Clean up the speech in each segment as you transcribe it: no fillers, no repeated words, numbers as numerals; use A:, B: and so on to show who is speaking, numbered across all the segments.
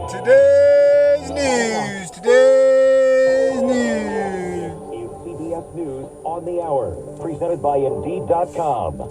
A: Today's news. Today's news.
B: Is CBS News on the Hour, presented by Indeed.com.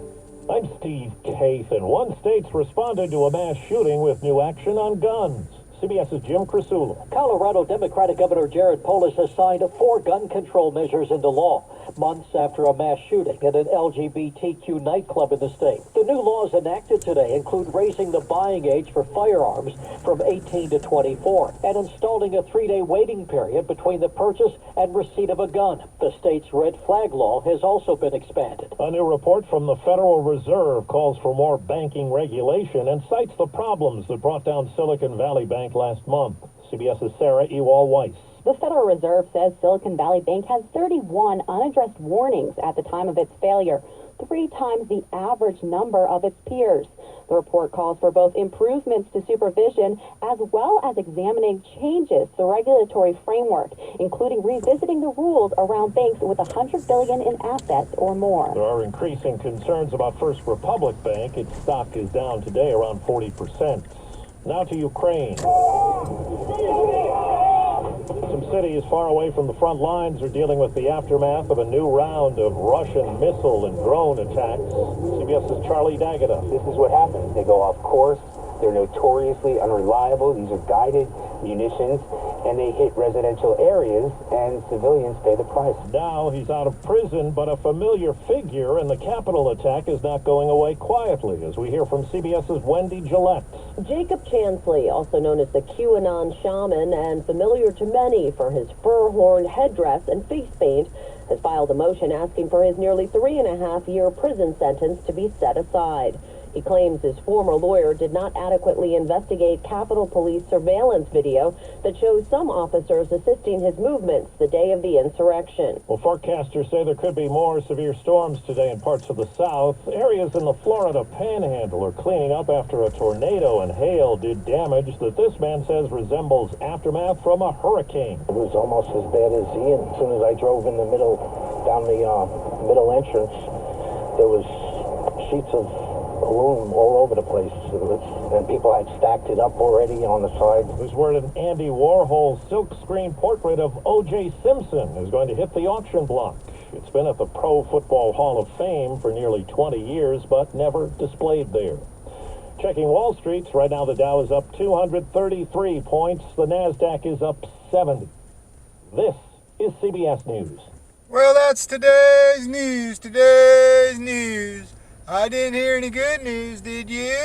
B: I'm Steve Case, and one state's responded to a mass shooting with new action on guns. CBS's Jim Crisula.
C: Colorado Democratic Governor Jared Polis has signed 4 gun control measures into law, months after a mass shooting at an LGBTQ nightclub in the state. The new laws enacted today include raising the buying age for firearms from 18 to 24 and installing a 3-day waiting period between the purchase and receipt of a gun. The state's red flag law has also been expanded.
B: A new report from the Federal Reserve calls for more banking regulation and cites the problems that brought down Silicon Valley Bank last month. CBS's Sarah Ewald-Weiss.
D: The Federal Reserve says Silicon Valley Bank has 31 unaddressed warnings at the time of its failure, 3 times the average number of its peers. The report calls for both improvements to supervision as well as examining changes to the regulatory framework, including revisiting the rules around banks with $100 billion in assets or more.
B: There are increasing concerns about First Republic Bank. Its stock is down today around 40%. Now to Ukraine. Some cities far away from the front lines are dealing with the aftermath of a new round of Russian missile and drone attacks. CBS's Charlie D'Agata.
E: This is what happens. They go off course. They're notoriously unreliable. These are guided munitions, and they hit residential areas, and civilians pay the price.
B: Now he's out of prison, but a familiar figure in the Capitol attack is not going away quietly, as we hear from CBS's Wendy Gillette.
F: Jacob Chansley, also known as the QAnon shaman and familiar to many for his fur-horned headdress and face paint, has filed a motion asking for his nearly 3.5-year prison sentence to be set aside. He claims his former lawyer did not adequately investigate Capitol Police surveillance video that shows some officers assisting his movements the day of the insurrection.
B: Well, forecasters say there could be more severe storms today in parts of the South. Areas in the Florida Panhandle are cleaning up after a tornado and hail did damage that this man says resembles aftermath from a hurricane.
E: It was almost as bad as Ian. As soon as I drove in the middle, down the middle entrance, there was sheets of balloon all over the place, and people had stacked it up already on the side.
B: There's word an Andy Warhol silkscreen portrait of O.J. Simpson is going to hit the auction block. It's been at the Pro Football Hall of Fame for nearly 20 years, but never displayed there. Checking Wall Street, right now the Dow is up 233 points. The NASDAQ is up 70. This is CBS News.
A: Well, that's today's news. Today's news. I didn't hear any good news, did you?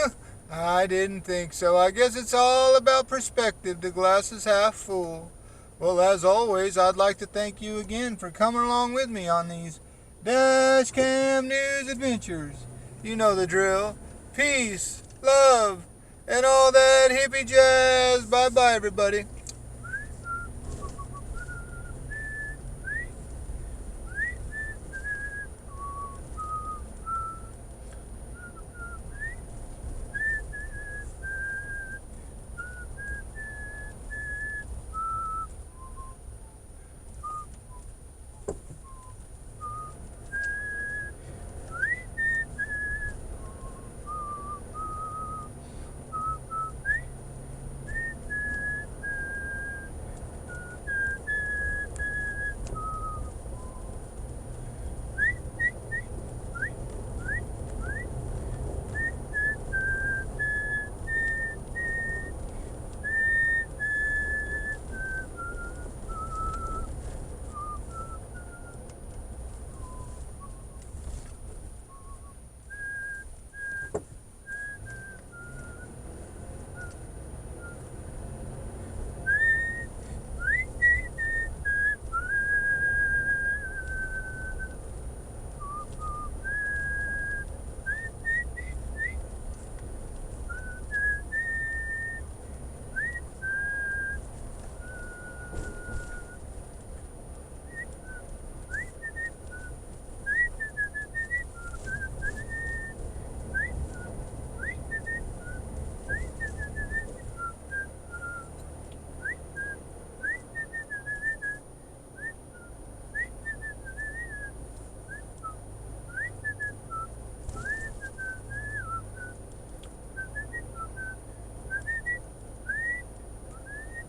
A: I didn't think so. I guess it's all about perspective. The glass is half full. Well, as always, I'd like to thank you again for coming along with me on these Dashcam News adventures. You know the drill. Peace, love, and all that hippie jazz. Bye-bye, everybody.